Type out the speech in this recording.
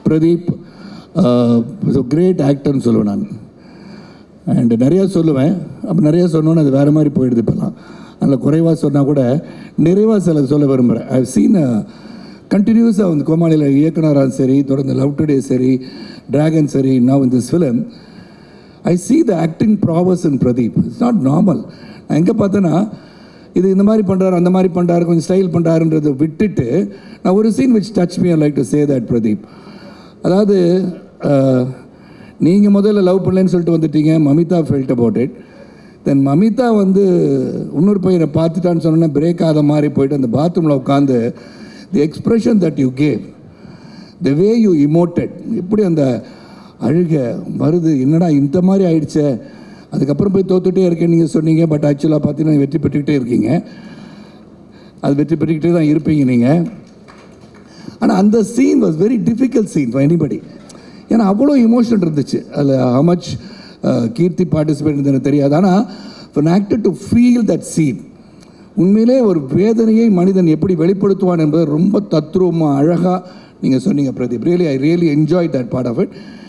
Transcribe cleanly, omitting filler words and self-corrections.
Pradeep great ஆக்டர்னு சொல்லுவேன் நான். And நிறையா சொல்லுவேன், அப்போ நிறையா சொன்னோன்னு அது வேறு மாதிரி போயிடுது இப்போலாம். அதில் குறைவாக சொன்னால் கூட நிறைவாக சில சொல்ல விரும்புகிறேன். ஐ சீன் கண்டினியூஸாக வந்து கோமாளியில் இயக்குனராக சரி, தொடர்ந்து லவ் டுடே சரி, டிராகன் சரி, now in this film I see the acting prowess in Pradeep. It's not normal. நான் எங்கே பார்த்தேன்னா இது இந்த மாதிரி பண்ணுறாரு, அந்த மாதிரி பண்ணுறாரு, கொஞ்சம் ஸ்டைல் பண்ணுறாருன்றதை விட்டுட்டு நான் ஒரு scene which touch me I like to say that Pradeep. அதாவது நீங்கள் முதல்ல லவ் பண்ணலன்னு சொல்லிட்டு வந்துட்டீங்க, Mamitha felt about it. Then Mamitha வந்து இன்னொரு பையனை பார்த்துட்டான்னு சொன்னோன்னா பிரேக் ஆகாத மாதிரி போயிட்டு அந்த பாத்ரூமில் உட்காந்து the expression that you gave, the way you emoted, எப்படி அந்த அழுக வருது, என்னடா இந்த மாதிரி ஆயிடுச்சே, அதுக்கப்புறம் போய் தோத்துட்டே இருக்கேன் நீங்கள் சொன்னீங்க. பட் ஆக்சுவலாக பார்த்தீங்கன்னா வெற்றி பெற்றுக்கிட்டே இருக்கீங்க, அது வெற்றி பெற்றுக்கிட்டே தான் இருப்பீங்க நீங்கள். ஆனால் அந்த scene was very difficult scene for anybody. ஏன்னா அவ்வளோ இமோஷன் இருந்துச்சு அதில். how much கீர்த்தி பார்ட்டிசிபேட் இருந்ததுன்னு தெரியாது. ஆனால் for an actor to feel that scene, உண்மையிலே ஒரு வேதனையை மனிதன் எப்படி வெளிப்படுத்துவான் என்பது ரொம்ப தத்ரூபமாக அழகாக நீங்கள் சொன்னீங்க Pradeep. Really I really enjoy that part of it.